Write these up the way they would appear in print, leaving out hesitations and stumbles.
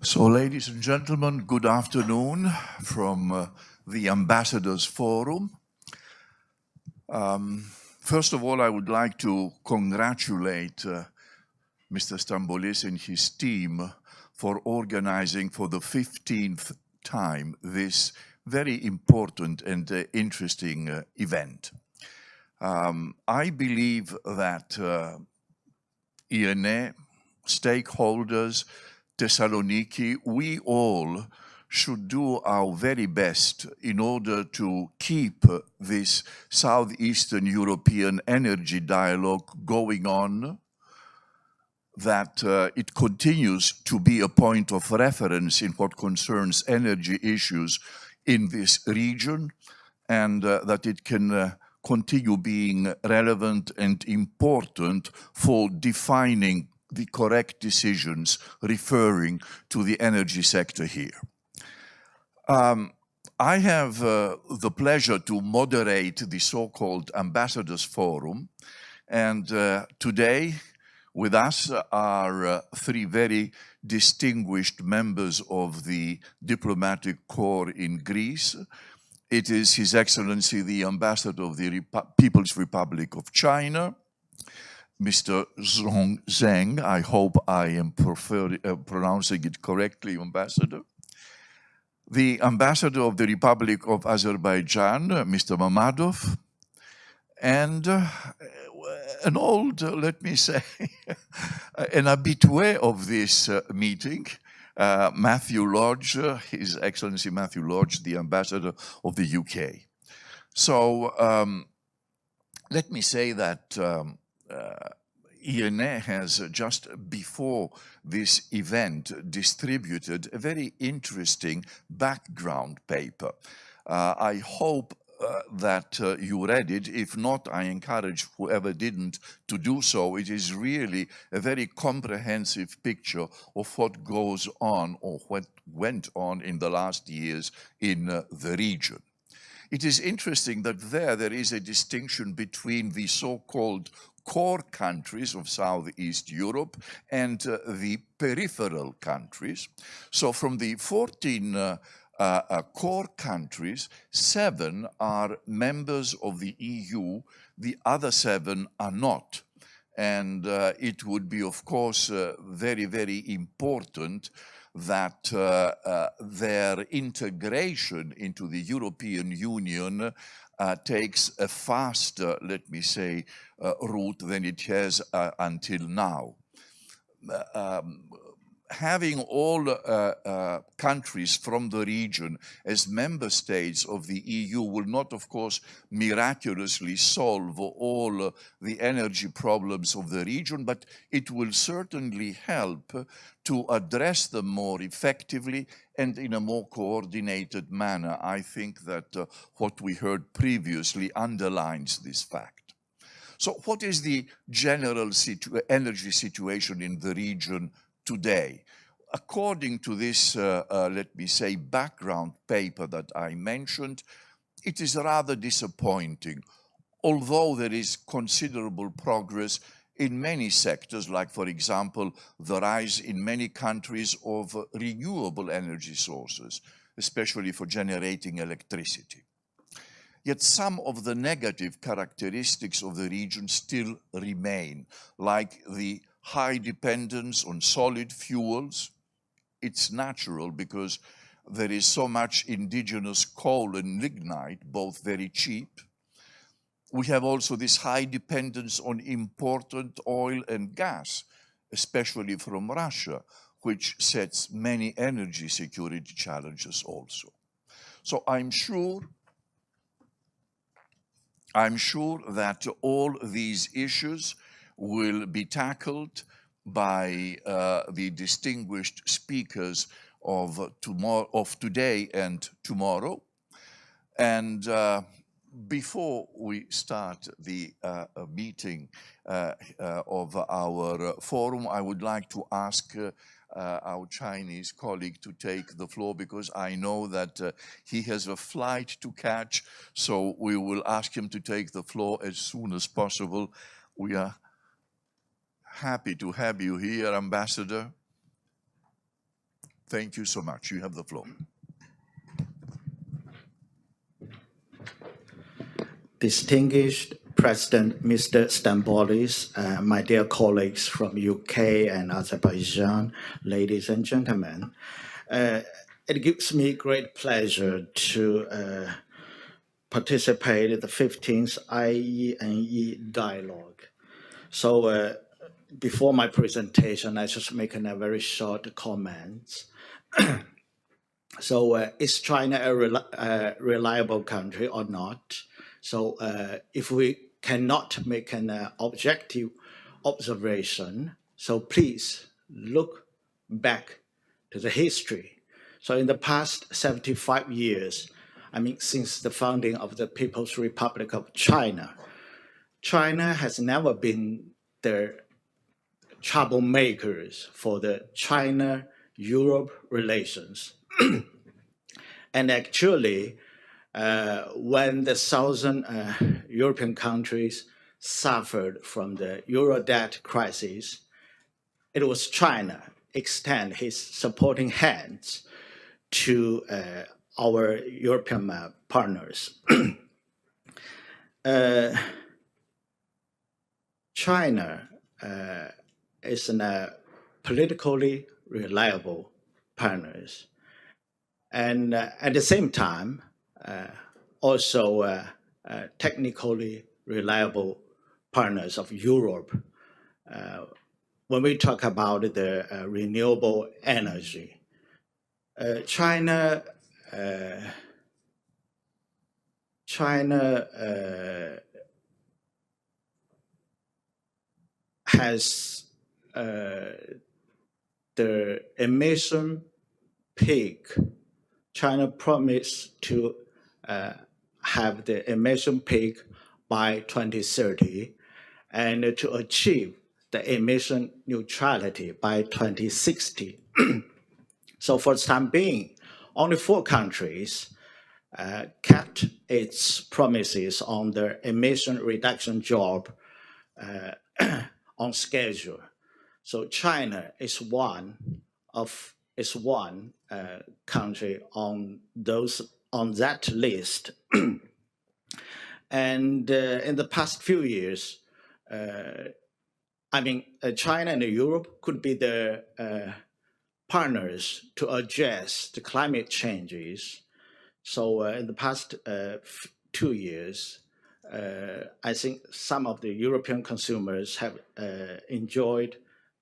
So, ladies and gentlemen, good afternoon from the Ambassadors Forum. First of all, I would like to congratulate Mr. Stambolis and his team for organizing for the 15th time this very important and interesting event. I believe that ENA, stakeholders, Thessaloniki, we all should do our very best in order to keep this Southeastern European energy dialogue going on, that it continues to be a point of reference in what concerns energy issues in this region, and that it can continue being relevant and important for defining the correct decisions referring to the energy sector here. I have the pleasure to moderate the so-called Ambassadors Forum, and today with us are three very distinguished members of the diplomatic corps in Greece. It is His Excellency the Ambassador of the People's Republic of China, Mr. Zhong Zheng. I hope I am pronouncing it correctly, Ambassador. The Ambassador of the Republic of Azerbaijan, Mr. Mamadov, and an old, let me say, an habitué of this meeting, Matthew Lodge, His Excellency Matthew Lodge, the Ambassador of the UK. So let me say that ENA has just before this event distributed a very interesting background paper. I hope that you read it. If not, I encourage whoever didn't to do so. It is really a very comprehensive picture of what goes on or what went on in the last years in the region. It is interesting that there is a distinction between the so-called core countries of Southeast Europe and the peripheral countries. So from the 14 core countries, 7 are members of the EU, the other 7 are not. And it would be, of course, very, very important that their integration into the European Union takes a faster, let me say, route than it has until now. Having all countries from the region as member states of the EU will not, of course, miraculously solve all the energy problems of the region, but it will certainly help to address them more effectively and in a more coordinated manner. I think that what we heard previously underlines this fact. So what is the general energy situation in the region today? According to this, let me say, background paper that I mentioned, it is rather disappointing, although there is considerable progress in many sectors, like, for example, the rise in many countries of renewable energy sources, especially for generating electricity. Yet some of the negative characteristics of the region still remain, like the high dependence on solid fuels. It's natural because there is so much indigenous coal and lignite, both very cheap. We have also this high dependence on imported oil and gas, especially from Russia, which sets many energy security challenges also. So I'm sure that all these issues will be tackled by the distinguished speakers of today and tomorrow. And before we start the meeting of our forum, I would like to ask our Chinese colleague to take the floor, because I know that he has a flight to catch, so we will ask him to take the floor as soon as possible. We are happy to have you here, Ambassador. Thank you so much. You have the floor. Distinguished President Mr. Stambolis, my dear colleagues from UK and Azerbaijan, ladies and gentlemen, it gives me great pleasure to participate in the 15th IENE dialogue. So before my presentation, I just make a very short comment. So is China a reliable country or not? So if we cannot make an objective observation, so please look back to the history. So in the past 75 years, I mean, since the founding of the People's Republic of China, China has never been the troublemakers for the China-Europe relations. And actually, when the southern European countries suffered from the Euro debt crisis, it was China extend his supporting hands to our European partners. China is a politically reliable partner, and at the same time, also technically reliable partners of Europe. When we talk about the renewable energy, China has the emission peak. China promised to have the emission peak by 2030 and to achieve the emission neutrality by 2060. So for the time being, only 4 countries kept its promises on the emission reduction job on schedule. So China is one country on that list. And in the past few years, China and Europe could be the partners to address the climate changes. So in the past 2 years, I think some of the European consumers have enjoyed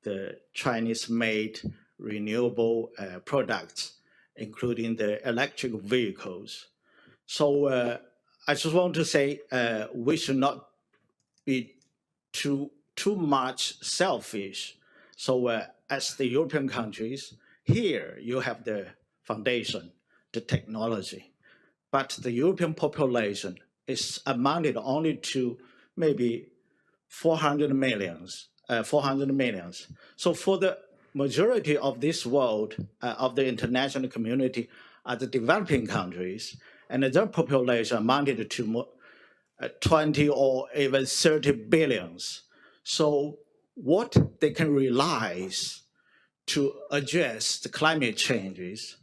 the Chinese-made renewable products, including the electric vehicles. So I just want to say we should not be too much selfish. So as the European countries, here you have the foundation, the technology, but the European population is amounted only to maybe 400 millions. So for the majority of this world, of the international community, are the developing countries, and their population amounted to 20 or even 30 billions. So what they can realize to address the climate changes,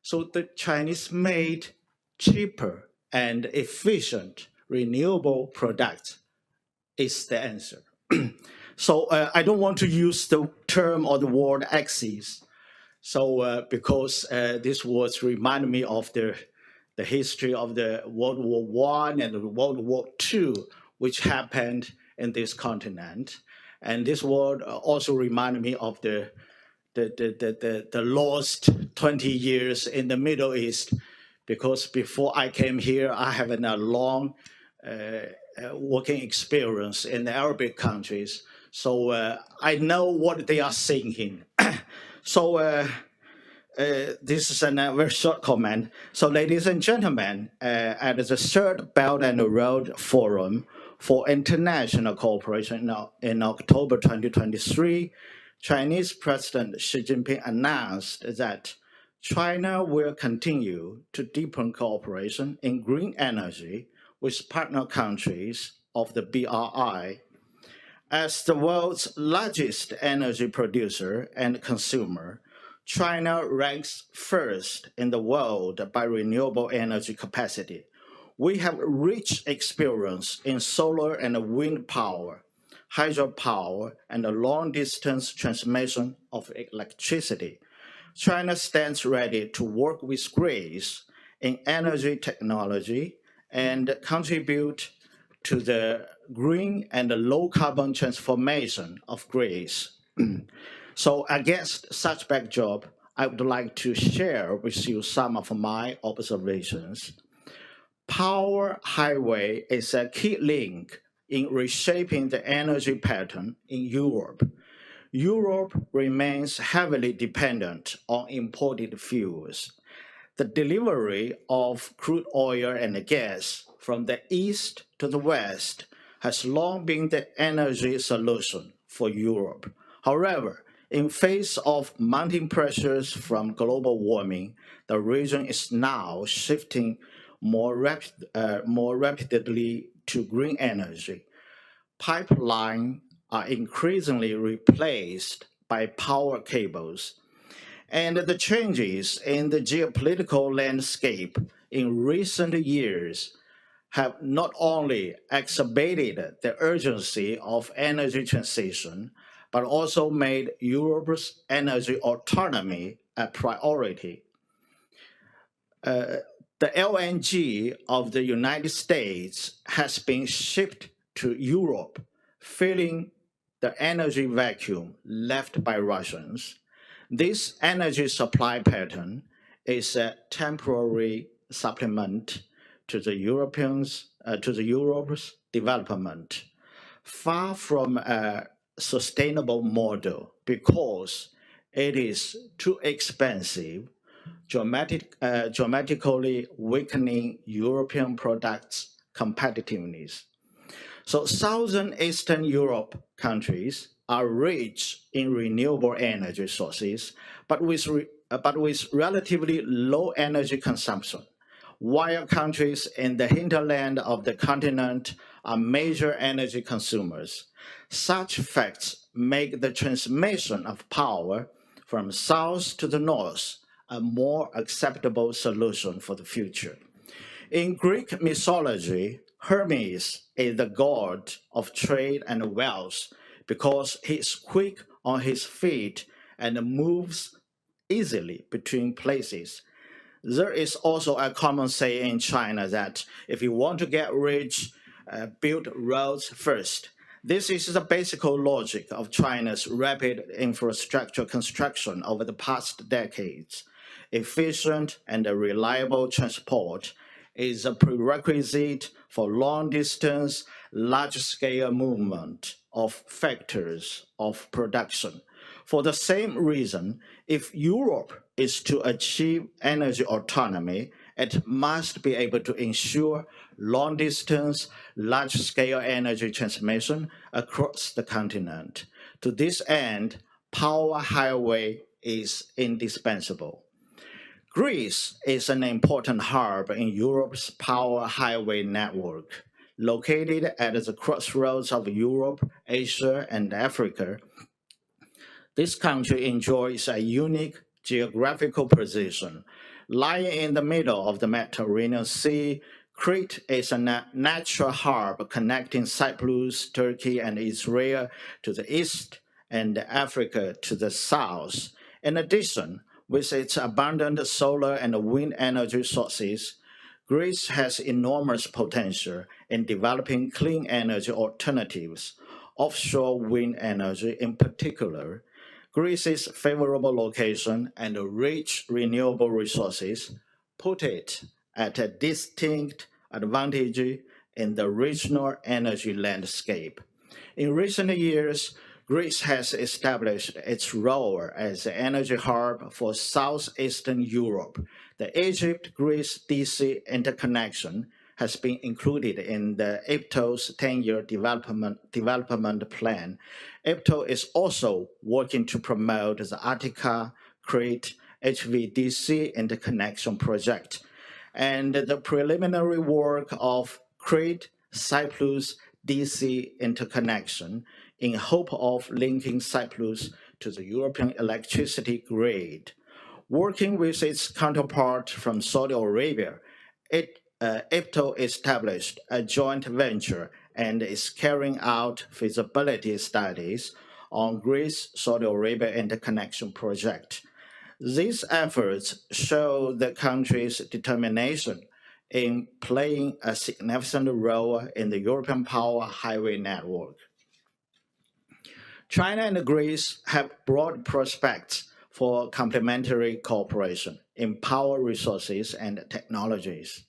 so the Chinese made cheaper and efficient renewable products is the answer. So I don't want to use the term or the word axis. So because this words remind me of the history of the World War I and the World War II, which happened in this continent. And this word also reminded me of the lost 20 years in the Middle East, because before I came here, I have a long working experience in the Arabic countries. So I know what they are thinking. So this is a very short comment. So ladies and gentlemen, at the Third Belt and Road Forum for International Cooperation in October 2023, Chinese President Xi Jinping announced that China will continue to deepen cooperation in green energy with partner countries of the BRI. As the world's largest energy producer and consumer, China ranks first in the world by renewable energy capacity. We have rich experience in solar and wind power, hydropower, and long-distance transmission of electricity. China stands ready to work with Greece in energy technology and contribute to the green and low carbon transformation of Greece. So against such backdrop, I would like to share with you some of my observations. Power highway is a key link in reshaping the energy pattern in Europe. Europe remains heavily dependent on imported fuels. The delivery of crude oil and gas from the east to the west has long been the energy solution for Europe. However, in face of mounting pressures from global warming, the region is now shifting more rapidly to green energy. Pipelines are increasingly replaced by power cables, and the changes in the geopolitical landscape in recent years have not only exacerbated the urgency of energy transition, but also made Europe's energy autonomy a priority. The LNG of the United States has been shipped to Europe, filling the energy vacuum left by Russians. This energy supply pattern is a temporary supplement to the Europe's development, far from a sustainable model because it is too expensive, dramatically weakening European products' competitiveness. So Southern Eastern Europe countries are rich in renewable energy sources, but with relatively low energy consumption, while countries in the hinterland of the continent are major energy consumers. Such facts make the transmission of power from south to the north a more acceptable solution for the future. In Greek mythology, Hermes is the god of trade and wealth because he is quick on his feet and moves easily between places. There is also a common saying in China that if you want to get rich, build roads first. This is the basic logic of China's rapid infrastructure construction over the past decades. Efficient and reliable transport is a prerequisite for long distance, large scale movement of factors of production. For the same reason, if Europe is to achieve energy autonomy, it must be able to ensure long distance, large scale energy transmission across the continent. To this end, power highway is indispensable. Greece is an important hub in Europe's power highway network. Located at the crossroads of Europe, Asia, and Africa, this country enjoys a unique geographical position. Lying in the middle of the Mediterranean Sea, Crete is a natural hub connecting Cyprus, Turkey, and Israel to the east and Africa to the south. In addition, with its abundant solar and wind energy sources, Greece has enormous potential in developing clean energy alternatives, offshore wind energy in particular. Greece's favorable location and rich renewable resources put it at a distinct advantage in the regional energy landscape. In recent years, Greece has established its role as an energy hub for southeastern Europe. The Egypt-Greece DC interconnection has been included in the IPTO's 10-year development plan. IPTO is also working to promote the Attica-Crete HVDC interconnection project, and the preliminary work of Crete Cyprus DC interconnection in hope of linking Cyprus to the European electricity grid. Working with its counterpart from Saudi Arabia, IPTO established a joint venture and is carrying out feasibility studies on Greece-Saudi Arabia interconnection project. These efforts show the country's determination in playing a significant role in the European power highway network. China and Greece have broad prospects for complementary cooperation in power resources and technologies.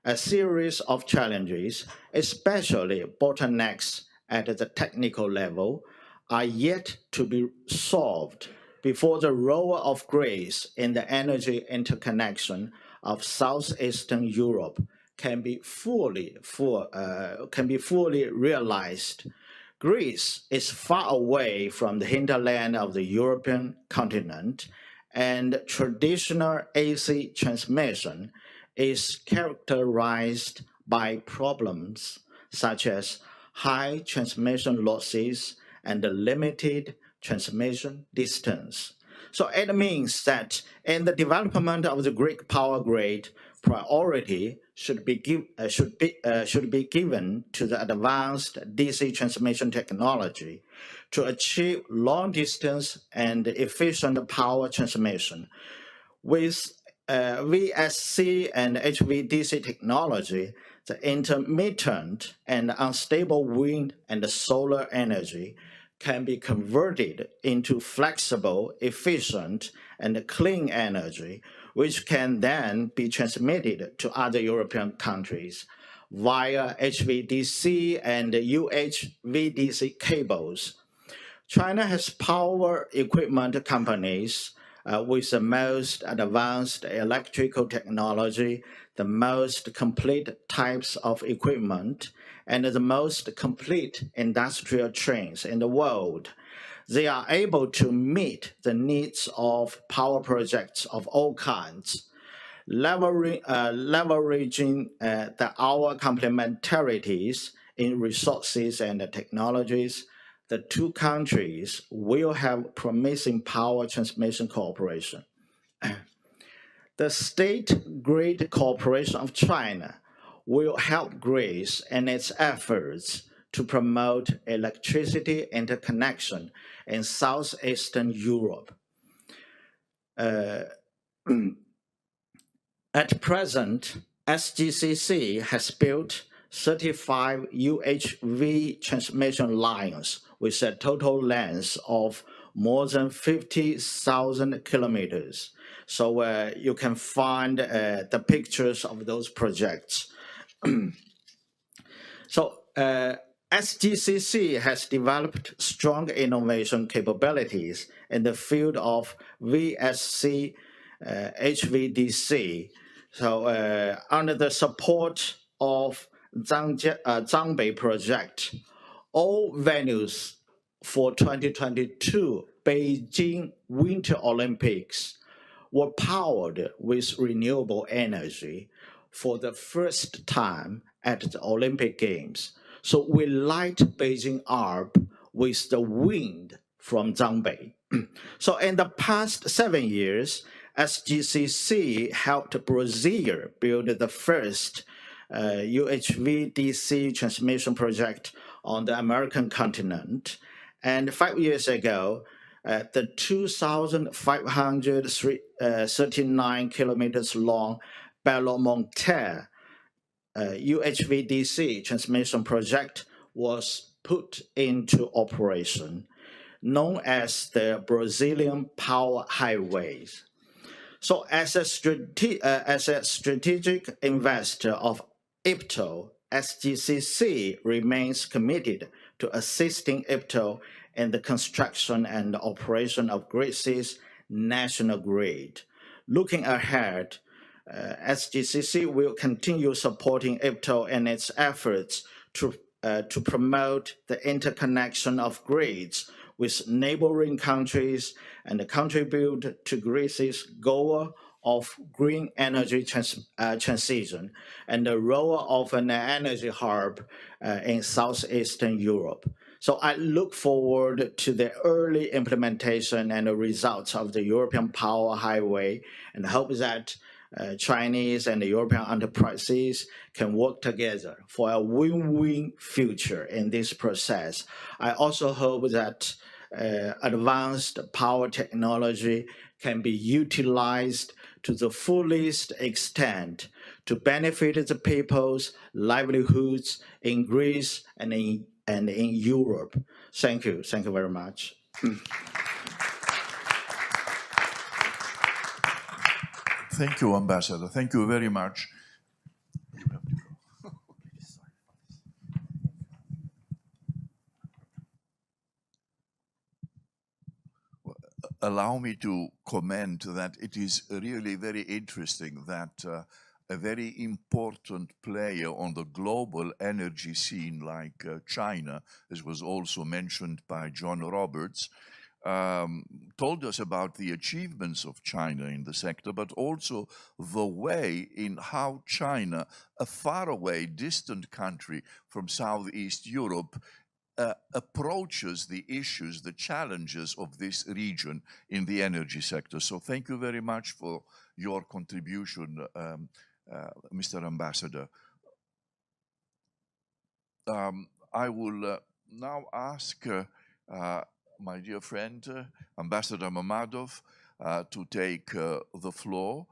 A series of challenges, especially bottlenecks at the technical level, are yet to be solved before the role of Greece in the energy interconnection of southeastern Europe can be fully realized. Greece is far away from the hinterland of the European continent, and traditional AC transmission is characterized by problems such as high transmission losses and limited transmission distance. So it means that in the development of the Greek power grid, priority should be given to the advanced DC transmission technology to achieve long distance and efficient power transmission. With VSC and HVDC technology, the intermittent and unstable wind and solar energy can be converted into flexible, efficient, and clean energy, which can then be transmitted to other European countries via HVDC and UHVDC cables. China has power equipment companies with the most advanced electrical technology, the most complete types of equipment, and the most complete industrial chains in the world. They are able to meet the needs of power projects of all kinds, leveraging our complementarities in resources and technologies. The two countries will have promising power transmission cooperation. The State Grid Corporation of China will help Greece in its efforts to promote electricity interconnection in southeastern Europe. At present, SGCC has built 35 UHV transmission lines with a total length of more than 50,000 kilometers. So you can find the pictures of those projects. So SGCC has developed strong innovation capabilities in the field of VSC, HVDC. So under the support of Zhangbei project, all venues for 2022 Beijing Winter Olympics were powered with renewable energy for the first time at the Olympic Games. So we light Beijing up with the wind from Zhangbei. So in the past 7 years, SGCC helped Brazil build the first UHVDC transmission project on the American continent. And 5 years ago, the 2,539 kilometers long Belo Monte UHVDC transmission project was put into operation, known as the Brazilian Power Highways. So as a strategic investor of IPTO, SGCC remains committed to assisting IPTO in the construction and operation of Greece's national grid. Looking ahead, SGCC will continue supporting IPTO in its efforts to promote the interconnection of grids with neighboring countries and contribute to Greece's goal of green energy transition and the role of an energy hub in southeastern Europe. So I look forward to the early implementation and the results of the European Power Highway and hope that Chinese and European enterprises can work together for a win-win future in this process. I also hope that advanced power technology can be utilized to the fullest extent to benefit the people's livelihoods in Greece and in Europe. Thank you. Thank you very much. Thank you, Ambassador. Thank you very much. You have to go. Allow me to comment that it is really very interesting that a very important player on the global energy scene like China, as was also mentioned by John Roberts, told us about the achievements of China in the sector, but also the way in how China, a faraway, distant country from Southeast Europe, approaches the issues, the challenges of this region in the energy sector. So thank you very much for your contribution, Mr. Ambassador. I will now ask my dear friend, Ambassador Mammadov, to take the floor.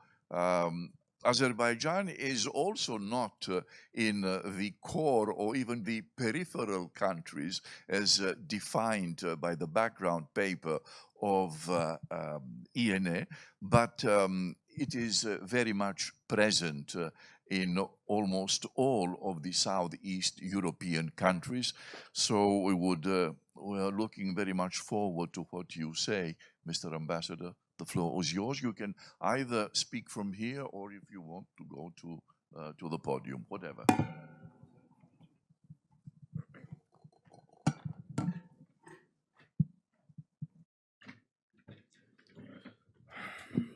Azerbaijan is also not in the core or even the peripheral countries as defined by the background paper of ENA, but it is very much present in almost all of the Southeast European countries. So we are looking very much forward to what you say, Mr. Ambassador. The floor is yours. You can either speak from here or if you want to go to the podium, whatever.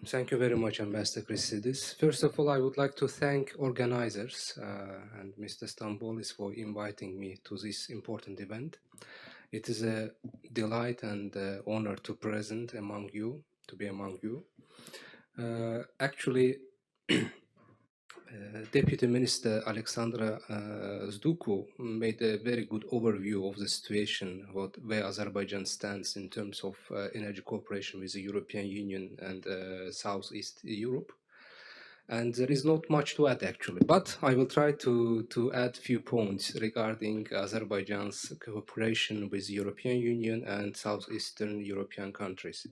Thank you very much, Ambassador Christidis. First of all, I would like to thank organizers and Mr. Stambolis for inviting me to this important event. It is a delight and honor to present among you, to be among you. Actually, Deputy Minister Alexandra Zduku made a very good overview of the situation, where Azerbaijan stands in terms of energy cooperation with the European Union and Southeast Europe. And there is not much to add, actually, but I will try to add few points regarding Azerbaijan's cooperation with the European Union and Southeastern European countries.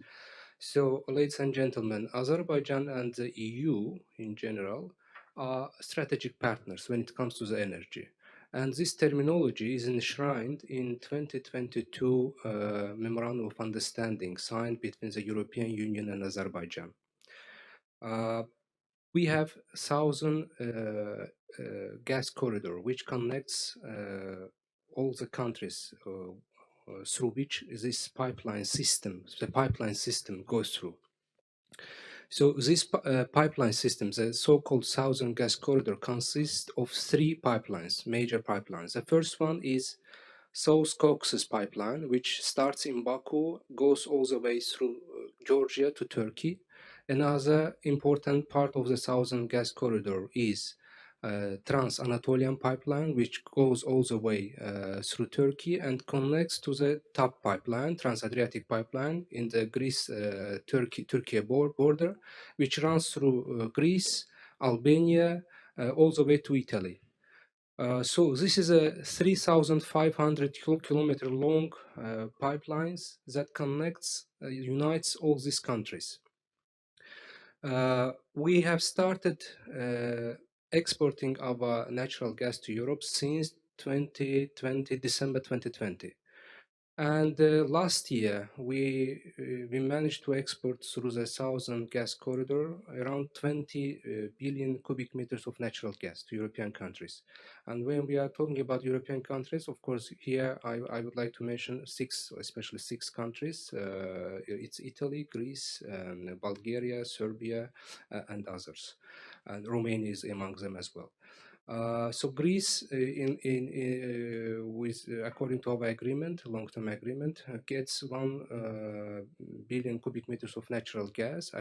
So, ladies and gentlemen, Azerbaijan and the EU in general are strategic partners when it comes to the energy. And this terminology is enshrined in 2022 Memorandum of Understanding signed between the European Union and Azerbaijan. We have Southern gas corridor, which connects all the countries through which this pipeline system, the pipeline system goes through. So this pipeline system, the so-called Southern Gas Corridor, consists of three pipelines, major pipelines. The first one is South Caucasus pipeline, which starts in Baku, goes all the way through Georgia to Turkey. Another important part of the Southern Gas Corridor is Trans-Anatolian pipeline, which goes all the way through Turkey and connects to the TAP pipeline, Trans-Adriatic pipeline, in the Greece-Turkey border, which runs through Greece, Albania, all the way to Italy. So this is a 3,500 kilometer long pipelines that unites all these countries. We have started exporting our natural gas to Europe since 2020, December 2020. And last year, we managed to export through the Southern Gas Corridor around 20 billion cubic meters of natural gas to European countries. And when we are talking about European countries, of course, here I would like to mention especially six countries. It's Italy, Greece, Bulgaria, Serbia, and others. And Romania is among them as well. So Greece, according to our agreement, long-term agreement, gets 1 billion cubic meters of natural gas,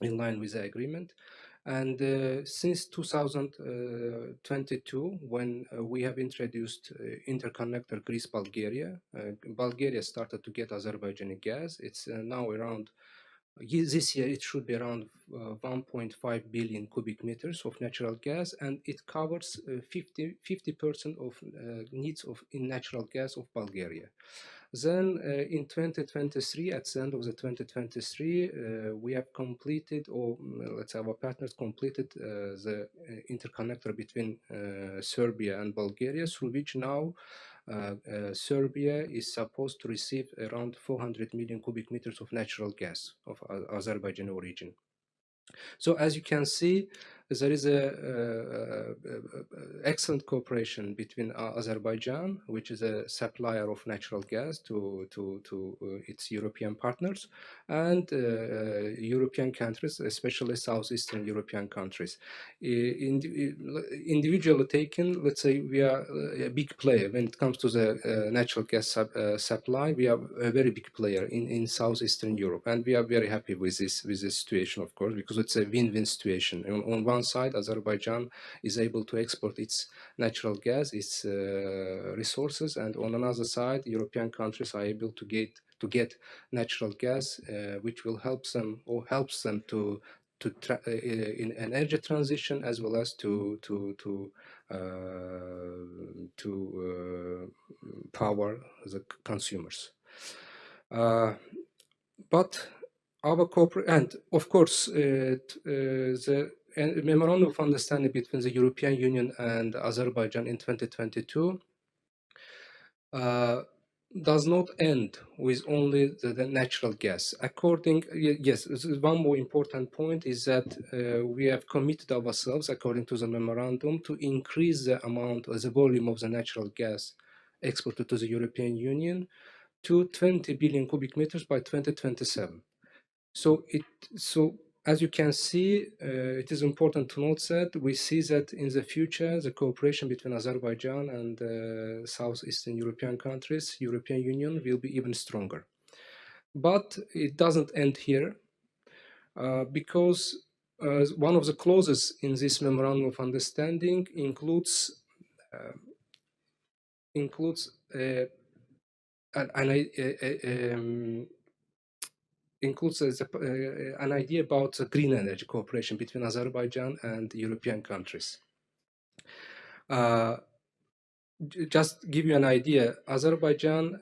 in line with the agreement. And since 2022, when we have introduced interconnector Greece-Bulgaria, Bulgaria started to get Azerbaijani gas. It's now around this year it should be around 1.5 billion cubic meters of natural gas, and it covers 50% of needs of in natural gas of Bulgaria. Then in 2023, at the end of the 2023, we have completed, or let's say our partners completed the interconnector between Serbia and Bulgaria, through which now Serbia is supposed to receive around 400 million cubic meters of natural gas of Azerbaijan origin. So as you can see, there is a excellent cooperation between Azerbaijan, which is a supplier of natural gas to its European partners, and European countries, especially Southeastern European countries. Individually taken, let's say we are a big player when it comes to the natural gas supply. We are a very big player in Southeastern Europe, and we are very happy with this situation, of course, because it's a win-win situation. On one side, Azerbaijan is able to export its natural gas, its resources, and on another side, European countries are able to get natural gas, which will help them or helps them to in energy transition, as well as to power the consumers. But our corporate, and of course, the memorandum of understanding between the European Union and Azerbaijan in 2022 does not end with only the natural gas. Yes, one more important point is that we have committed ourselves, according to the memorandum, to increase the amount or the volume of the natural gas exported to the European Union to 20 billion cubic meters by 2027. So as you can see, it is important to note that we see that in the future, the cooperation between Azerbaijan and Southeastern European countries, European Union, will be even stronger. But it doesn't end here, because one of the clauses in this memorandum of understanding includes an idea about green energy cooperation between Azerbaijan and European countries. Just give you an idea, Azerbaijan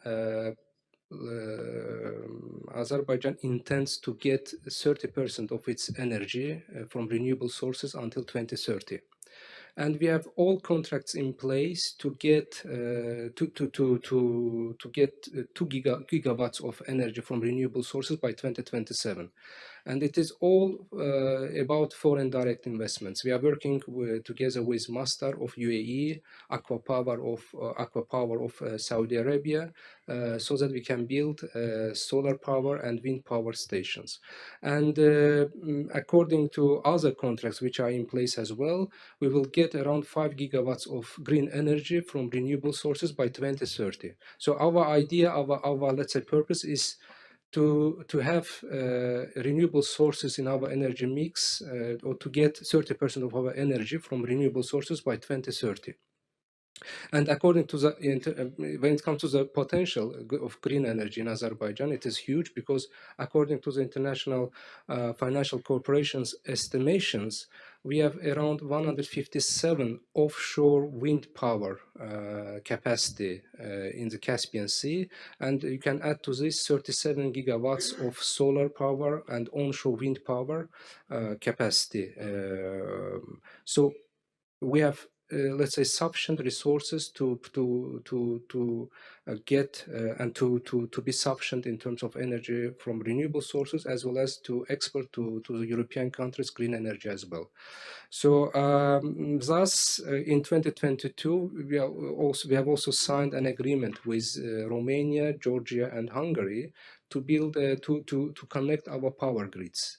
intends to get 30% of its energy from renewable sources until 2030. And we have all contracts in place to get to get 2 gigawatts of energy from renewable sources by 2027. And it is all about foreign direct investments. We are working together with Masdar of UAE, Aqua Power of Saudi Arabia, so that we can build solar power and wind power stations. And according to other contracts which are in place as well, we will get around 5 gigawatts of green energy from renewable sources by 2030. So our idea, our let's say purpose is to have renewable sources in our energy mix, or to get 30% of our energy from renewable sources by 2030. And according to the, when it comes to the potential of green energy in Azerbaijan, it is huge, because according to the International Financial Corporation's estimations, we have around 157 offshore wind power capacity in the Caspian Sea, and you can add to this 37 gigawatts of solar power and onshore wind power capacity. So we have let's say sufficient resources to get and to be sufficient in terms of energy from renewable sources, as well as to export to the European countries green energy as well. So thus in 2022 we have also signed an agreement with Romania, Georgia, and Hungary to build to connect our power grids.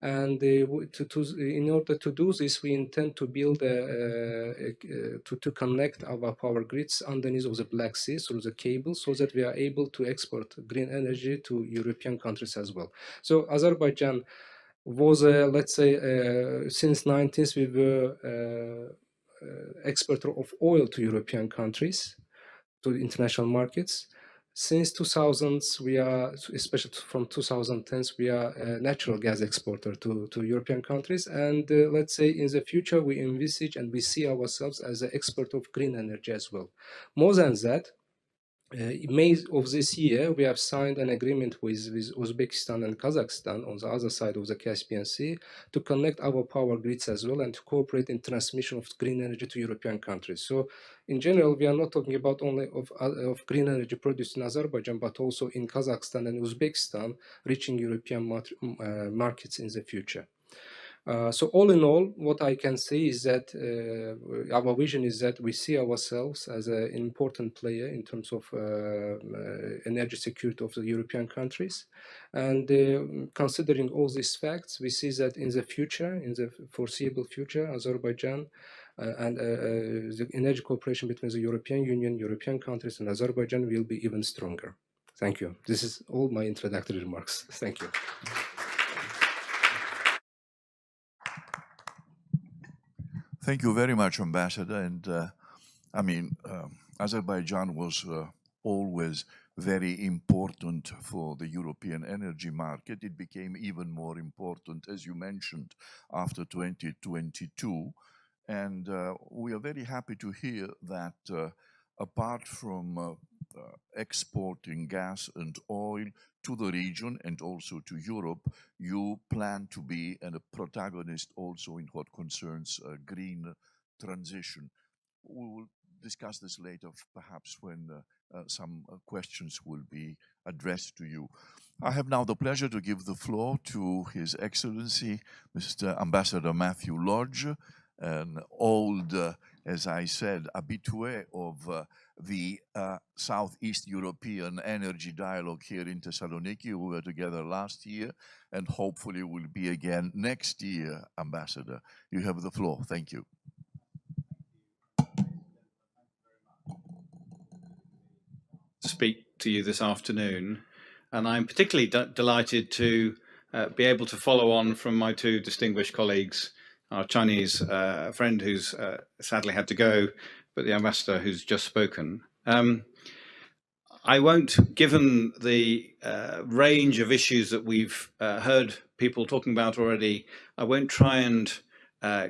And in order to do this, we intend to build to connect our power grids underneath of the Black Sea through the cable, so that we are able to export green energy to European countries as well. So Azerbaijan was, let's say, since 90s, we were exporter of oil to European countries, to international markets. Since 2000s, we are, especially from 2010s, we are a natural gas exporter to European countries. And let's say in the future, we envisage and we see ourselves as an exporter of green energy as well. More than that, in May of this year, we have signed an agreement with Uzbekistan and Kazakhstan on the other side of the Caspian Sea to connect our power grids as well and to cooperate in transmission of green energy to European countries. So in general, we are not talking about only of green energy produced in Azerbaijan, but also in Kazakhstan and Uzbekistan, reaching European markets in the future. So all in all, what I can say is that our vision is that we see ourselves as an important player in terms of energy security of the European countries. And considering all these facts, we see that in the future, in the foreseeable future, Azerbaijan and the energy cooperation between the European Union, European countries, and Azerbaijan will be even stronger. Thank you. This is all my introductory remarks. Thank you. Thank you very much, Ambassador. And Azerbaijan was always very important for the European energy market. It became even more important, as you mentioned, after 2022. And we are very happy to hear that apart from exporting gas and oil to the region and also to Europe, you plan to be a protagonist also in what concerns green transition. We will discuss this later, perhaps when some questions will be addressed to you. I have now the pleasure to give the floor to His Excellency, Mr. Ambassador Matthew Lodge, an old, as I said, habitué of the Southeast European Energy Dialogue here in Thessaloniki. We were together last year and hopefully will be again next year, Ambassador. You have the floor. Thank you. Speak to you this afternoon, and I'm particularly delighted to be able to follow on from my two distinguished colleagues, our Chinese friend who's sadly had to go, but the ambassador who's just spoken. I won't, given the range of issues that we've heard people talking about already, I won't try and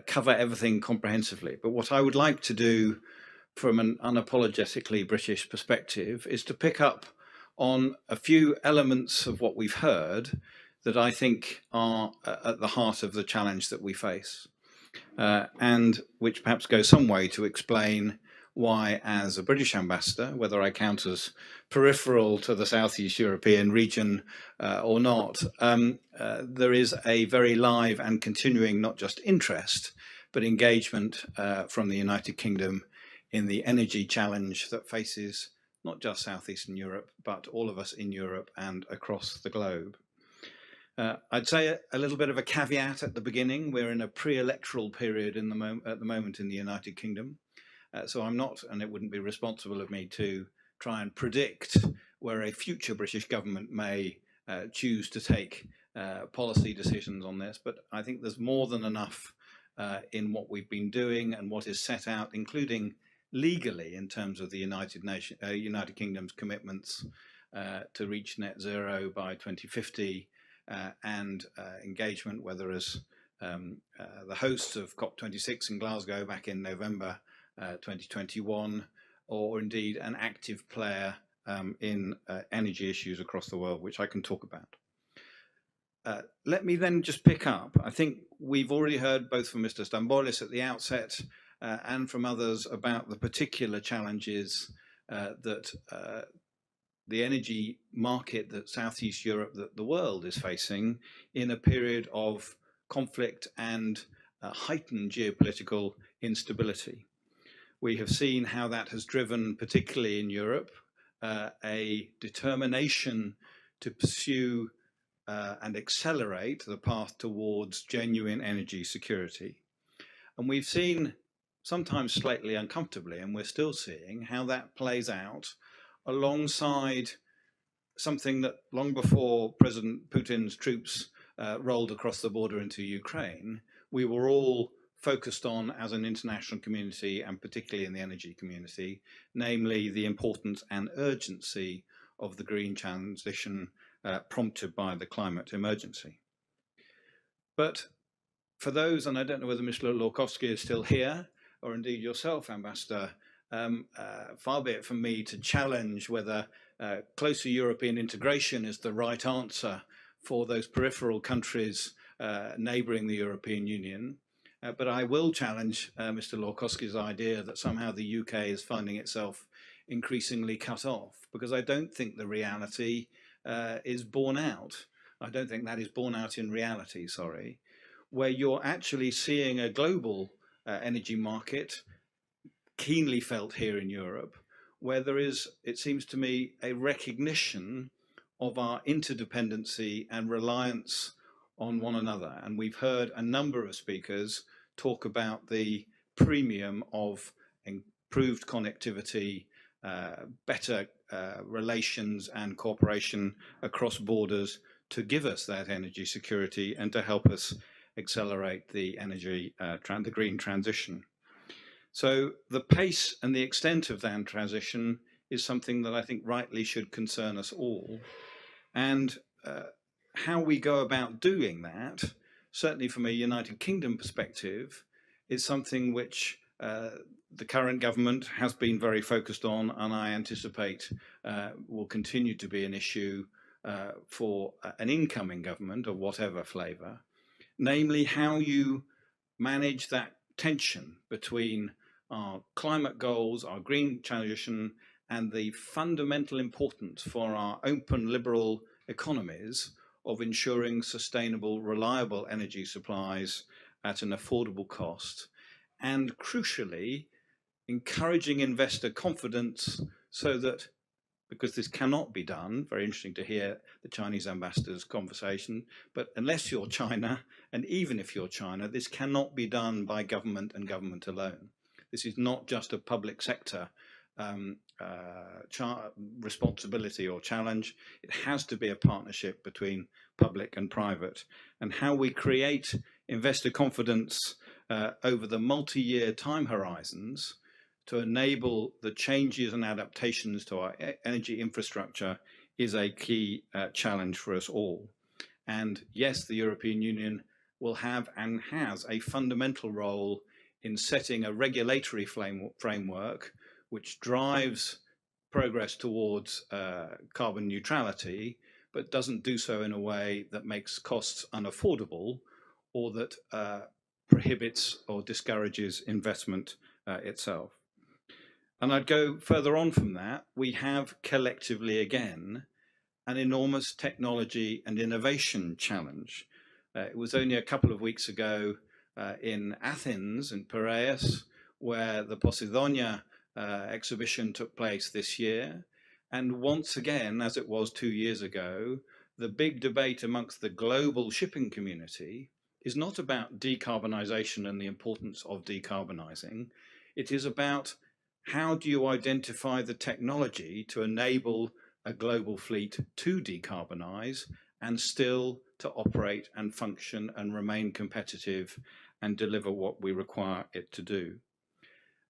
cover everything comprehensively, but what I would like to do from an unapologetically British perspective is to pick up on a few elements of what we've heard that I think are at the heart of the challenge that we face, and which perhaps go some way to explain why, as a British ambassador, whether I count as peripheral to the Southeast European region or not, there is a very live and continuing not just interest, but engagement from the United Kingdom in the energy challenge that faces not just Southeastern Europe, but all of us in Europe and across the globe. I'd say a little bit of a caveat at the beginning. We're in a pre-electoral period at the moment in the United Kingdom. So I'm not, and it wouldn't be responsible of me to try and predict where a future British government may choose to take policy decisions on this. But I think there's more than enough in what we've been doing and what is set out, including legally in terms of the United Kingdom's commitments to reach net zero by 2050 and engagement, whether as the hosts of COP26 in Glasgow back in November 2021, or indeed an active player in energy issues across the world, which I can talk about. Let me then just pick up. I think we've already heard both from Mr. Stambolis at the outset and from others about the particular challenges that the energy market that Southeast Europe, that the world is facing in a period of conflict and heightened geopolitical instability. We have seen how that has driven, particularly in Europe, a determination to pursue and accelerate the path towards genuine energy security. And we've seen, sometimes slightly uncomfortably, and we're still seeing how that plays out alongside something that long before President Putin's troops rolled across the border into Ukraine, we were all focused on as an international community, and particularly in the energy community, namely the importance and urgency of the green transition prompted by the climate emergency. But for those, and I don't know whether Mr. Lorkowski is still here, or indeed yourself, Ambassador, far be it from me to challenge whether closer European integration is the right answer for those peripheral countries neighbouring the European Union. But I will challenge Mr. Lorkowski's idea that somehow the UK is finding itself increasingly cut off, because I don't think the reality is borne out. I don't think that is borne out in reality, sorry, where you're actually seeing a global energy market keenly felt here in Europe, where there is, it seems to me, a recognition of our interdependency and reliance on one another. And we've heard a number of speakers talk about the premium of improved connectivity, better relations and cooperation across borders to give us that energy security and to help us accelerate the energy, the green transition. So the pace and the extent of that transition is something that I think rightly should concern us all. And how we go about doing that, certainly from a United Kingdom perspective, is something which the current government has been very focused on, and I anticipate will continue to be an issue for an incoming government of whatever flavour, namely how you manage that tension between our climate goals, our green transition, and the fundamental importance for our open liberal economies of ensuring sustainable, reliable energy supplies at an affordable cost, and crucially, encouraging investor confidence so that, because this cannot be done, very interesting to hear the Chinese ambassador's conversation, but unless you're China, and even if you're China, this cannot be done by government and government alone. This is not just a public sector responsibility or challenge. It has to be a partnership between public and private. And how we create investor confidence over the multi-year time horizons to enable the changes and adaptations to our energy infrastructure is a key challenge for us all. And yes, the European Union will have and has a fundamental role in setting a regulatory framework which drives progress towards carbon neutrality, but doesn't do so in a way that makes costs unaffordable or that prohibits or discourages investment itself. And I'd go further on from that. We have collectively, again, an enormous technology and innovation challenge. It was only a couple of weeks ago in Athens, in Piraeus, where the Posidonia exhibition took place this year. And once again, as it was 2 years ago, the big debate amongst the global shipping community is not about decarbonisation and the importance of decarbonising. It is about how do you identify the technology to enable a global fleet to decarbonise and still to operate and function and remain competitive and deliver what we require it to do.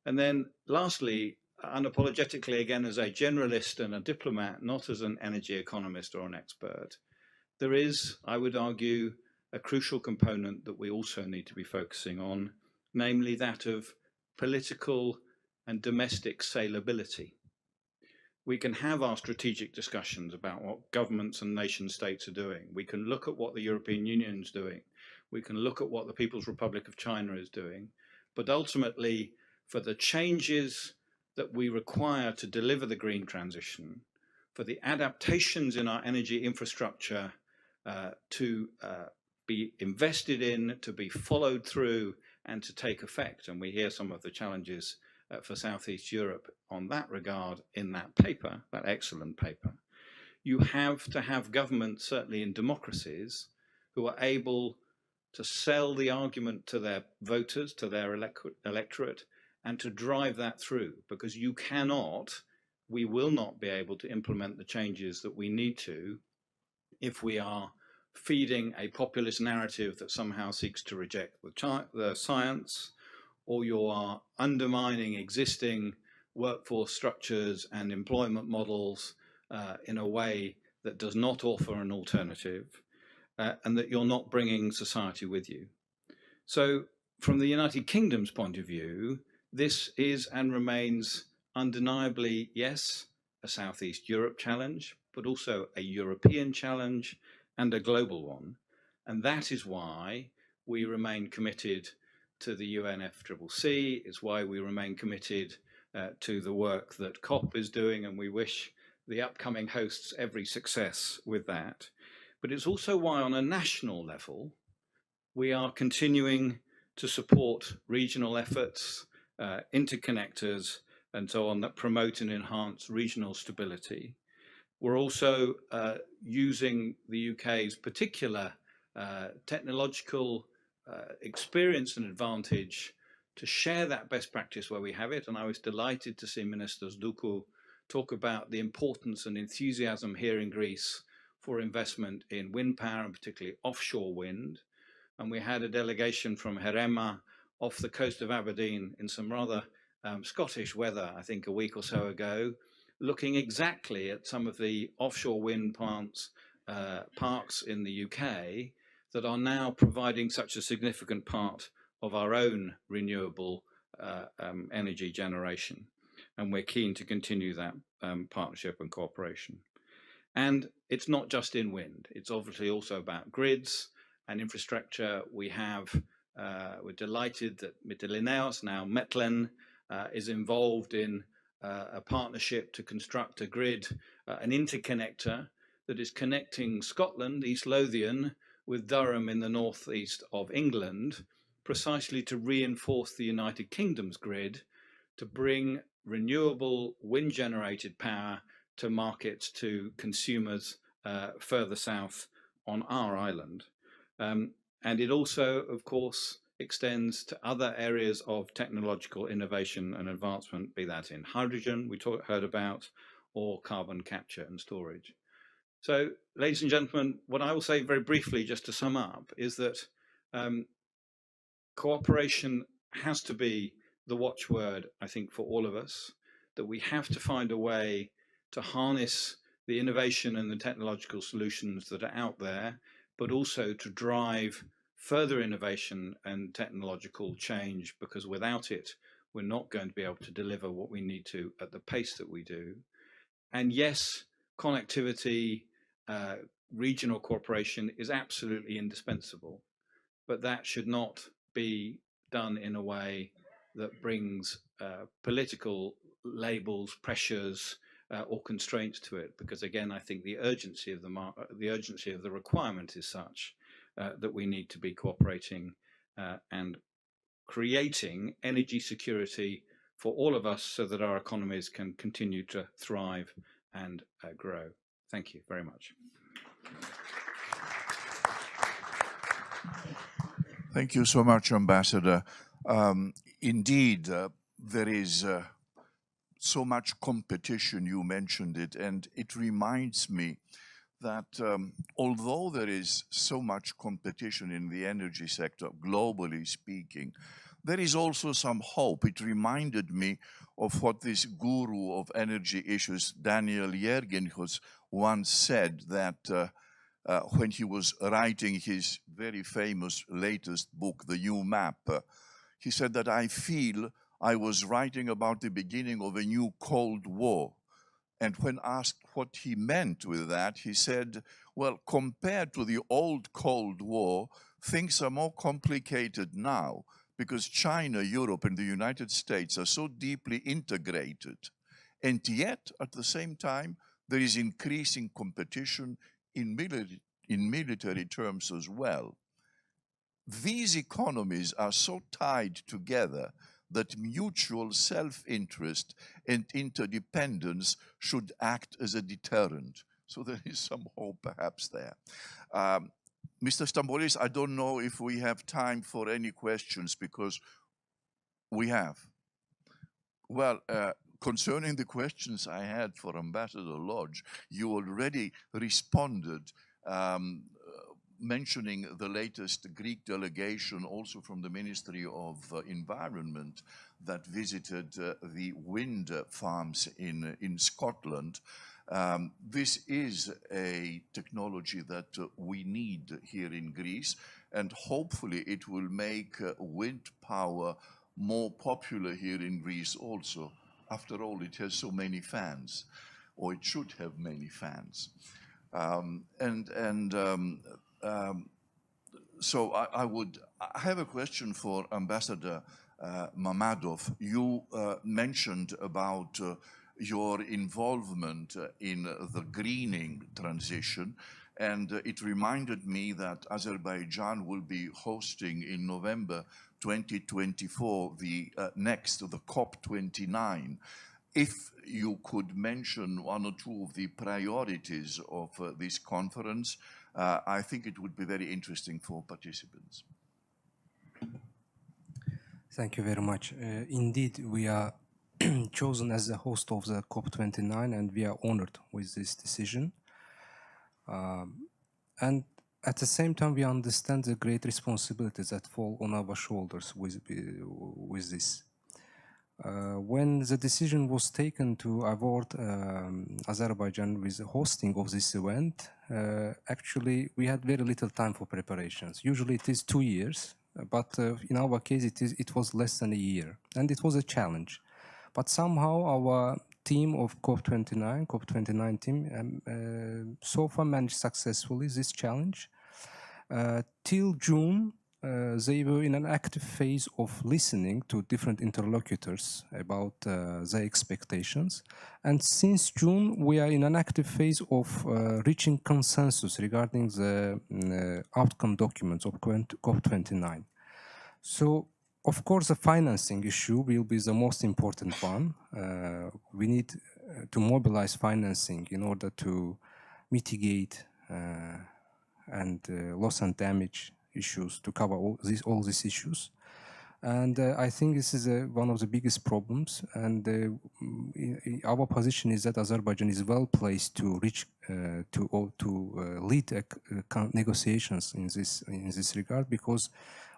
And then lastly, unapologetically, again, as a generalist and a diplomat, not as an energy economist or an expert, there is, I would argue, a crucial component that we also need to be focusing on, namely that of political and domestic saleability. We can have our strategic discussions about what governments and nation states are doing. We can look at what the European Union is doing. We can look at what the People's Republic of China is doing. But ultimately, for the changes that we require to deliver the green transition, for the adaptations in our energy infrastructure to be invested in, to be followed through, and to take effect. And we hear some of the challenges for Southeast Europe on that regard in that paper, that excellent paper. you have to have governments, certainly in democracies, who are able to sell the argument to their voters, to their electorate, and to drive that through, because you cannot, we will not be able to implement the changes that we need to if we are feeding a populist narrative that somehow seeks to reject the science, or you are undermining existing workforce structures and employment models in a way that does not offer an alternative, and that you're not bringing society with you. So from the United Kingdom's point of view, this is and remains undeniably, yes, a Southeast Europe challenge, but also a European challenge and a global one. And that is why we remain committed to the UNFCCC, it's why we remain committed to the work that COP is doing, and we wish the upcoming hosts every success with that. But it's also why on a national level, we are continuing to support regional efforts, interconnectors, and so on that promote and enhance regional stability. We're also using the UK's particular technological experience and advantage to share that best practice where we have it. And I was delighted to see Minister Zdoukou talk about the importance and enthusiasm here in Greece for investment in wind power, and particularly offshore wind. And we had a delegation from Herema off the coast of Aberdeen in some rather Scottish weather, I think a week or so ago, looking exactly at some of the offshore wind plants, parks in the UK that are now providing such a significant part of our own renewable energy generation. And we're keen to continue that partnership and cooperation. And it's not just in wind, it's obviously also about grids and infrastructure. We're delighted that Mytilineos, now Metlen, is involved in a partnership to construct a grid, an interconnector that is connecting Scotland, East Lothian, with Durham in the northeast of England, precisely to reinforce the United Kingdom's grid, to bring renewable wind-generated power to markets, to consumers further south on our island. And it also, of course, extends to other areas of technological innovation and advancement, be that in hydrogen, we heard about, or carbon capture and storage. So, ladies and gentlemen, what I will say very briefly, just to sum up, is that cooperation has to be the watchword, I think, for all of us, that we have to find a way to harness the innovation and the technological solutions that are out there, but also to drive further innovation and technological change, because without it, we're not going to be able to deliver what we need to at the pace that we do. And yes, connectivity, regional cooperation is absolutely indispensable, but that should not be done in a way that brings political labels, pressures, or constraints to it, because again, I think the urgency of the requirement is such that we need to be cooperating and creating energy security for all of us, so that our economies can continue to thrive and grow. Thank you very much. Thank you so much, Ambassador. Indeed, there is so much competition, you mentioned it, and it reminds me that although there is so much competition in the energy sector, globally speaking, there is also some hope. It reminded me of what this guru of energy issues, Daniel Yergin, once said, that when he was writing his very famous latest book, The New Map, he said that I feel I was writing about the beginning of a new Cold War. And when asked what he meant with that, he said, well, compared to the old Cold War, things are more complicated now because China, Europe, and the United States are so deeply integrated. And yet, at the same time, there is increasing competition in military terms as well. These economies are so tied together that mutual self-interest and interdependence should act as a deterrent. So there is some hope perhaps there. Mr. Stambolis, I don't know if we have time for any questions because we have. Well, concerning the questions I had for Ambassador Lodge, you already responded, mentioning the latest Greek delegation, also from the Ministry of Environment, that visited the wind farms in Scotland. This is a technology that we need here in Greece, and hopefully it will make wind power more popular here in Greece also. After all, it has so many fans, or it should have many fans. So I have a question for Ambassador Mamadov. You mentioned about your involvement in the greening transition, and it reminded me that Azerbaijan will be hosting in November 2024 the COP29. If you could mention one or two of the priorities of this conference, I think it would be very interesting for participants. Thank you very much. Indeed, we are chosen as the host of the COP29, and we are honored with this decision. And at the same time, we understand the great responsibilities that fall on our shoulders with this. When the decision was taken to award Azerbaijan with the hosting of this event, actually we had very little time for preparations. Usually it is 2 years, but in our case it was less than a year, and it was a challenge. But somehow our team of COP29 team so far managed successfully this challenge. Till June, they were in an active phase of listening to different interlocutors about their expectations. And since June, we are in an active phase of reaching consensus regarding the outcome documents of COP29. So, of course, the financing issue will be the most important one. We need to mobilize financing in order to mitigate and loss and damage issues, to cover all these issues. And I think this is one of the biggest problems. And our position is that Azerbaijan is well placed to reach to lead negotiations in this regard, because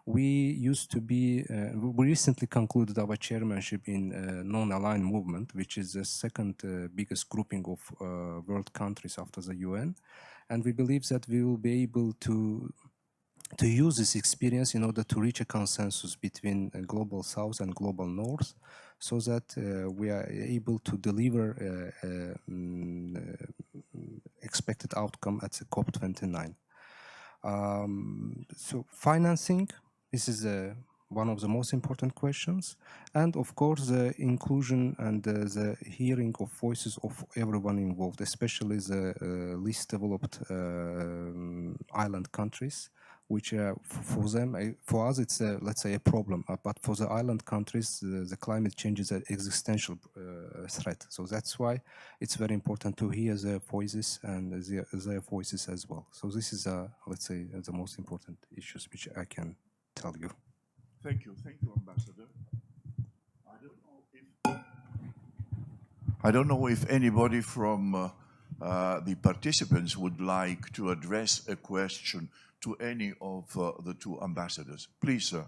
we used to be. We recently concluded our chairmanship in Non-Aligned Movement, which is the second biggest grouping of world countries after the UN, and we believe that we will be able to use this experience in order to reach a consensus between Global South and Global North, so that we are able to deliver expected outcome at the COP29. So financing, this is one of the most important questions, and of course the inclusion and the hearing of voices of everyone involved, especially the least developed island countries, which for them, for us, it's let's say a problem, but for the island countries, the climate change is an existential threat. So that's why it's very important to hear their voices and their voices as well. So this is, let's say, the most important issues which I can tell you. Thank you, Ambassador. I don't know if anybody from the participants would like to address a question to any of the two ambassadors. Please, sir.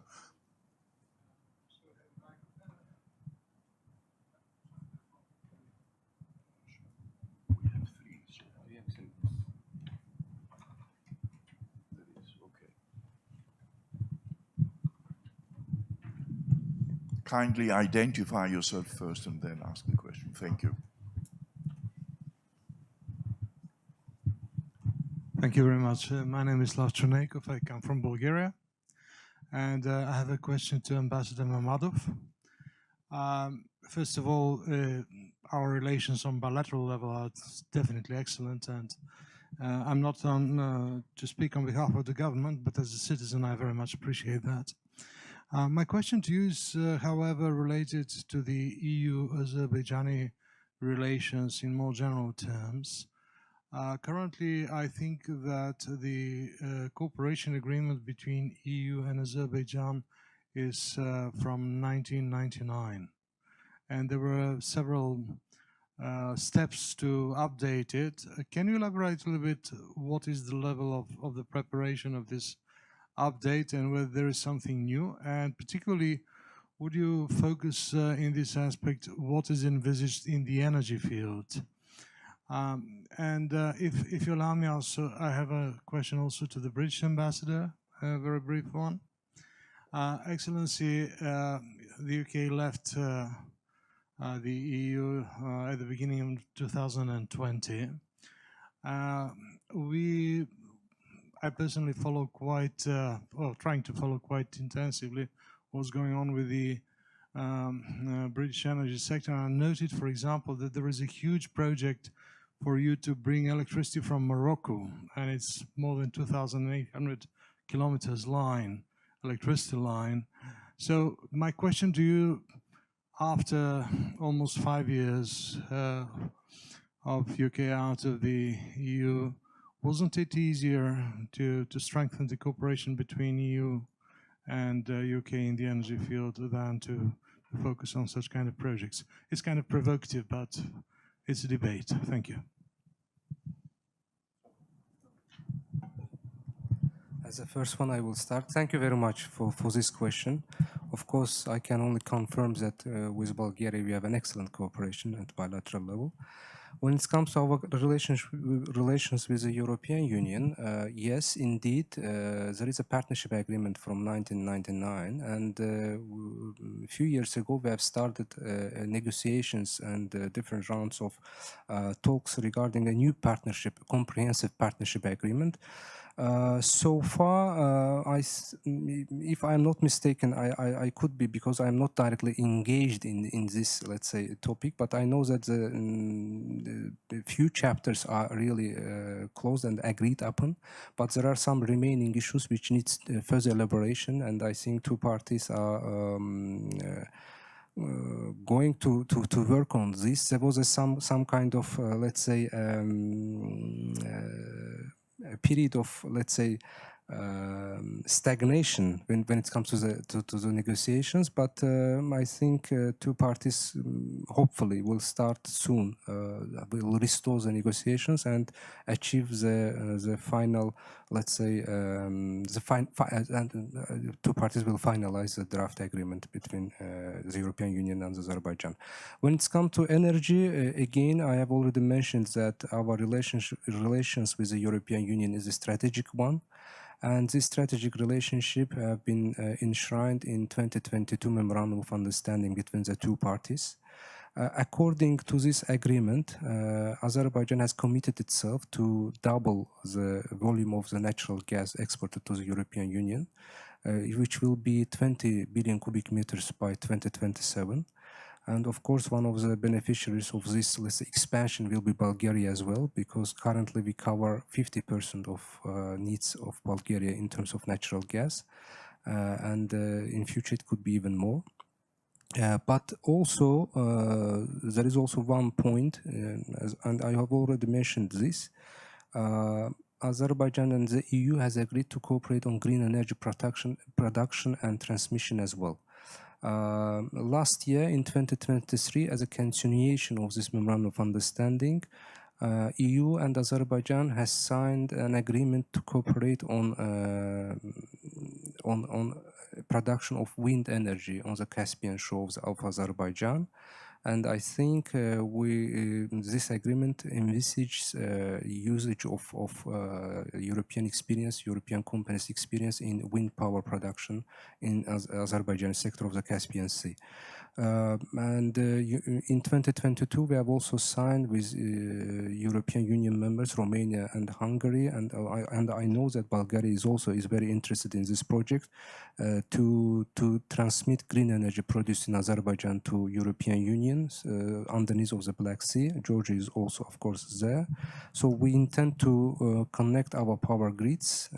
We have three, so that is okay. Kindly identify yourself first and then ask the question. Thank you. Thank you very much. My name is Lav Chernekov. I come from Bulgaria. And I have a question to Ambassador Mamadov. First of all, our relations on bilateral level are definitely excellent. And I'm not on to speak on behalf of the government, but as a citizen, I very much appreciate that. My question to you is, however, related to the EU-Azerbaijani relations in more general terms. Currently, I think that the cooperation agreement between EU and Azerbaijan is from 1999. And there were several steps to update it. Can you elaborate a little bit what is the level of the preparation of this update and whether there is something new? And particularly, would you focus in this aspect what is envisaged in the energy field? If you allow me also, I have a question also to the British ambassador, a very brief one. Excellency, the UK left the EU at the beginning of 2020. I personally follow quite, trying to follow quite intensively what's going on with the British energy sector. I noted, for example, that there is a huge project for you to bring electricity from Morocco, and it's more than 2,800 kilometers line, electricity line. So my question to you, after almost 5 years of UK out of the EU, wasn't it easier to strengthen the cooperation between EU and UK in the energy field than to focus on such kind of projects? It's kind of provocative, but it's a debate. Thank you. As the first one, I will start. Thank you very much for this question. Of course, I can only confirm that with Bulgaria, we have an excellent cooperation at bilateral level. When it comes to our relations with the European Union, yes, indeed, there is a partnership agreement from 1999, and a few years ago we have started negotiations and different rounds of talks regarding a new partnership, comprehensive partnership agreement. So far, if I'm not mistaken, I could be, because I'm not directly engaged in this, let's say, topic, but I know that the few chapters are really closed and agreed upon, but there are some remaining issues which needs further elaboration, and I think two parties are going to work on this. There was some kind of, let's say, a period of, let's say, stagnation when it comes to the negotiations, but I think two parties hopefully will start soon, will restore the negotiations and achieve the final, let's say, two parties will finalize the draft agreement between the European Union and Azerbaijan. When it's come to energy, again, I have already mentioned that our relations with the European Union is a strategic one. And this strategic relationship have been enshrined in 2022 Memorandum of Understanding between the two parties. According to this agreement, Azerbaijan has committed itself to double the volume of the natural gas exported to the European Union, which will be 20 billion cubic meters by 2027. And of course, one of the beneficiaries of this, let's say, expansion will be Bulgaria as well, because currently we cover 50% of needs of Bulgaria in terms of natural gas. And in future, it could be even more. But also, there is also one point, and I have already mentioned this, Azerbaijan and the EU has agreed to cooperate on green energy production and transmission as well. Last year in 2023, as a continuation of this Memorandum of Understanding, EU and Azerbaijan has signed an agreement to cooperate on production of wind energy on the Caspian shores of Azerbaijan. And I think this agreement envisages usage of European experience, European companies' experience in wind power production in Azerbaijan sector of the Caspian Sea. In 2022, we have also signed with European Union members, Romania and Hungary, and I know that Bulgaria is very interested in this project to transmit green energy produced in Azerbaijan to European Union underneath of the Black Sea. Georgia is also, of course, there. So we intend to connect our power grids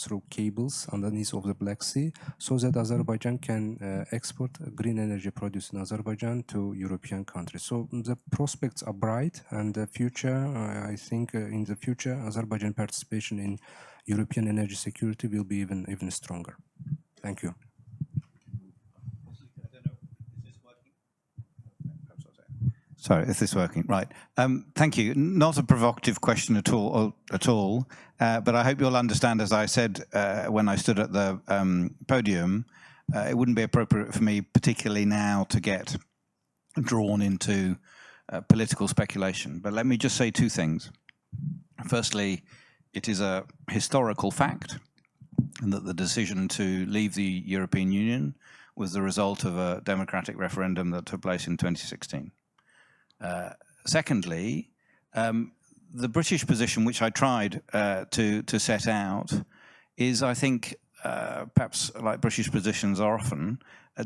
through cables underneath of the Black Sea, so that Azerbaijan can export green energy produced produced in Azerbaijan to European countries. So the prospects are bright, and the future, I think in the future, Azerbaijan participation in European energy security will be even stronger. Thank you. Sorry, is this working? Right. Thank you. Not a provocative question at all. But I hope you'll understand, as I said when I stood at the podium, it wouldn't be appropriate for me, particularly now, to get drawn into political speculation. But let me just say two things. Firstly, it is a historical fact that the decision to leave the European Union was the result of a democratic referendum that took place in 2016. Secondly, the British position, which I tried to set out, is, I think, perhaps like British positions are often,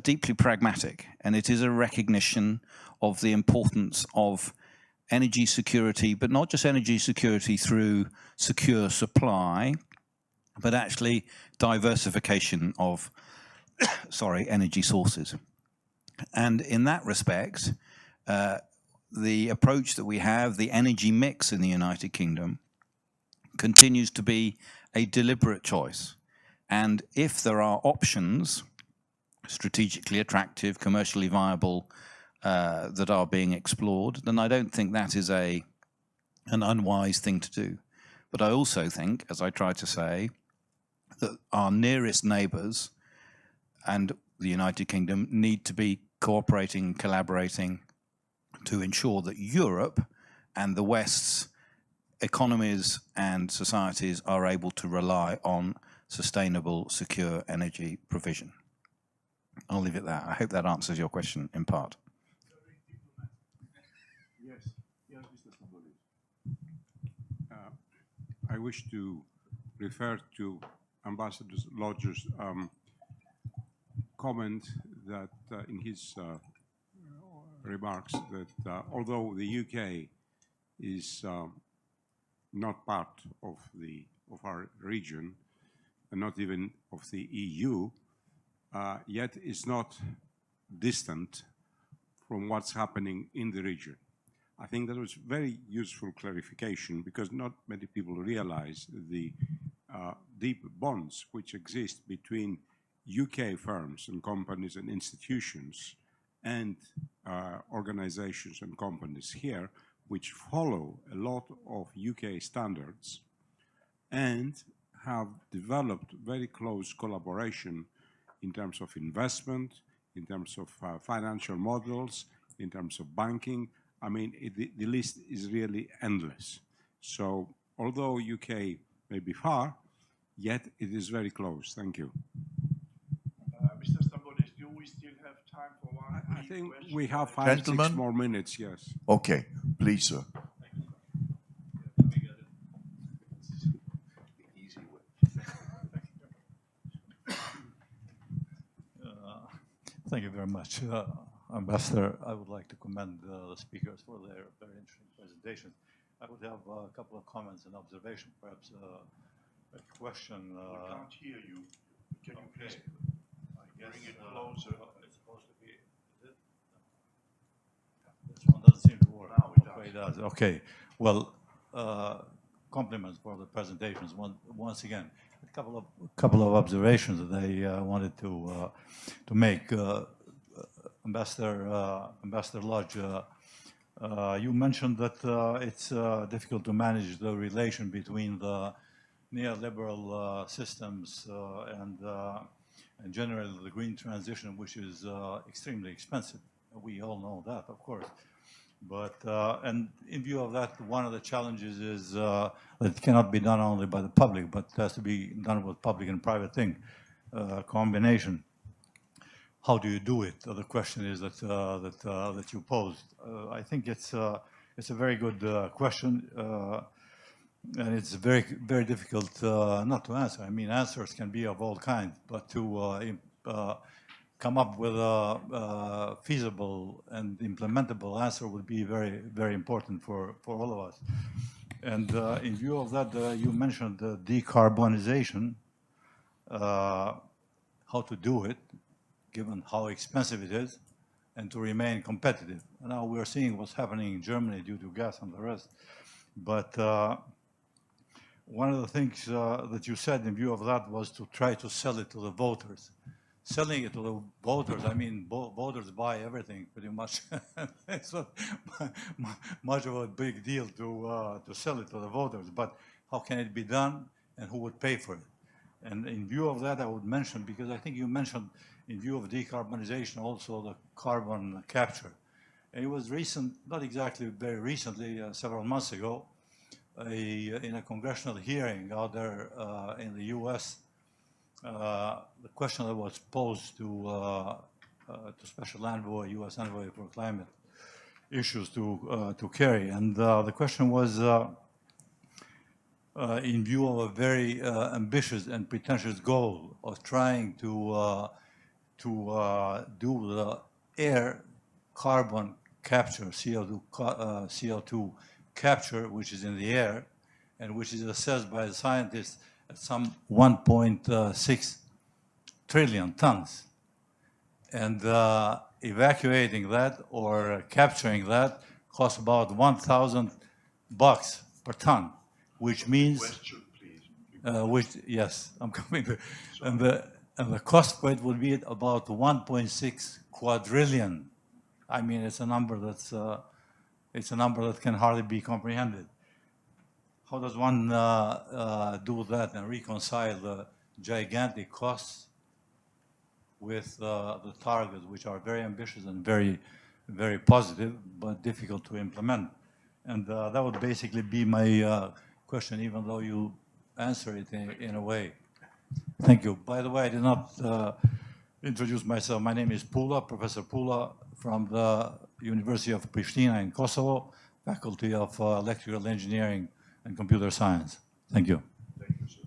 deeply pragmatic, and it is a recognition of the importance of energy security, but not just energy security through secure supply, but actually diversification of energy sources. And in that respect, the approach that we have, the energy mix in the United Kingdom, continues to be a deliberate choice. And if there are options, strategically attractive, commercially viable, that are being explored, then I don't think that is an unwise thing to do. But I also think, as I tried to say, that our nearest neighbours and the United Kingdom need to be cooperating, collaborating, to ensure that Europe and the West's economies and societies are able to rely on sustainable, secure energy provision. I'll leave it at that. I hope that answers your question in part. Yes, Mr. I wish to refer to Ambassador Lodger's comment that in his remarks that although the UK is not part of our region and not even of the EU, yet is not distant from what's happening in the region. I think that was very useful clarification because not many people realize the deep bonds which exist between UK firms and companies and institutions and organizations and companies here which follow a lot of UK standards and have developed very close collaboration in terms of investment, in terms of financial models, in terms of banking. I mean, the list is really endless. So although UK may be far, yet it is very close. Thank you. Mr. Stambolis, do we still have time for one? I think we have 5, 6 more minutes, yes. Okay, please, sir. Thank you very much. Ambassador, I would like to commend the speakers for their very interesting presentation. I would have a couple of comments and observations, perhaps a question. We can't hear you. Can you please bring it closer? It's supposed to be, is it? This one doesn't seem to work. Now it does. Okay, it does. Okay. Well, compliments for the presentations once again. A couple of observations that I wanted to make. Ambassador Lodge, you mentioned that it's difficult to manage the relation between the neoliberal systems and generally the green transition, which is extremely expensive. We all know that, of course. But and in view of that, one of the challenges is that it cannot be done only by the public, but it has to be done with public and private thing, combination. How do you do it? The question is that you posed. I think it's a very good question, and it's very difficult not to answer. I mean, answers can be of all kinds, but to come up with a feasible and implementable answer would be very important for all of us. And in view of that, you mentioned decarbonization, how to do it, given how expensive it is, and to remain competitive. Now we're seeing what's happening in Germany due to gas and the rest. But one of the things that you said in view of that was to try to sell it to the voters. Selling it to the voters, I mean, voters buy everything pretty much. It's not much of a big deal to sell it to the voters, but how can it be done and who would pay for it? And in view of that, I would mention, because I think you mentioned in view of decarbonization also the carbon capture. And it was recent, not exactly very recently, several months ago, in a congressional hearing out there in the US, the question that was posed to Special Envoy, U.S. Envoy for Climate Issues to Kerry, and the question was in view of a very ambitious and pretentious goal of trying to do the air carbon capture, CO2 capture, which is in the air, and which is assessed by the scientists at some 1.6 trillion tons. And evacuating that or capturing that costs about $1,000 per ton, which means... Question, please. Yes, I'm coming to... And the cost for it would be about 1.6 quadrillion. I mean, it's a number that's that can hardly be comprehended. How does one do that and reconcile the gigantic costs with the targets, which are very ambitious and very, very positive, but difficult to implement? And that would basically be my question, even though you answer it in a way. Thank you. By the way, I did not introduce myself. My name is Pula, Professor Pula, from the University of Pristina in Kosovo, Faculty of Electrical Engineering and Computer Science. Thank you. Thank you, sir.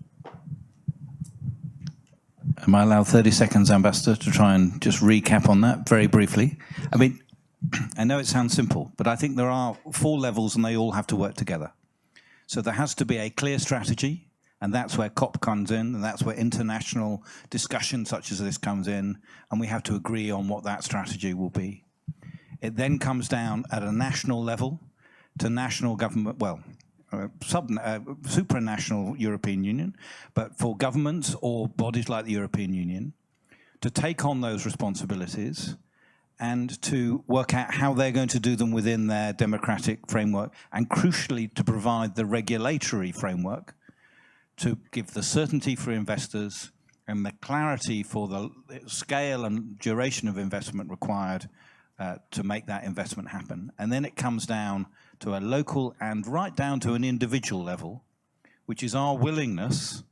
Am I allowed 30 seconds, Ambassador, to try and just recap on that very briefly? I mean, I know it sounds simple, but I think there are 4 levels and they all have to work together. So there has to be a clear strategy, and that's where COP comes in, and that's where international discussion such as this comes in, and we have to agree on what that strategy will be. It then comes down at a national level to national government, well, supranational European Union, but for governments or bodies like the European Union to take on those responsibilities and to work out how they're going to do them within their democratic framework, and crucially to provide the regulatory framework to give the certainty for investors and the clarity for the scale and duration of investment required to make that investment happen. And then it comes down to a local and right down to an individual level, which is our willingness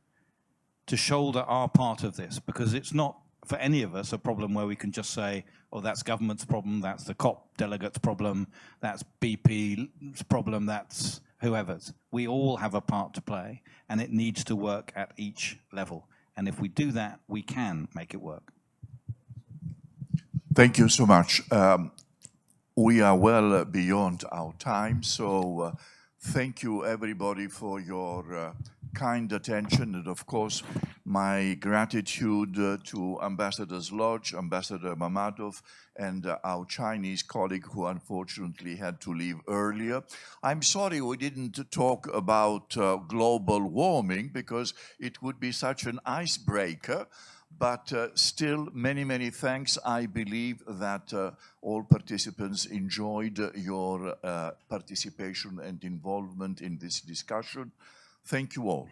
to shoulder our part of this, because it's not for any of us a problem where we can just say, oh, that's government's problem, that's the COP delegates' problem, that's BP's problem, that's whoever's. We all have a part to play, and it needs to work at each level. And if we do that, we can make it work. Thank you so much. We are well beyond our time, so thank you everybody for your kind attention, and of course my gratitude to Ambassadors Lodge, Ambassador Mamadov, and our Chinese colleague who unfortunately had to leave earlier. I'm sorry we didn't talk about global warming because it would be such an icebreaker. But still, many, many thanks. I believe that all participants enjoyed your participation and involvement in this discussion. Thank you all.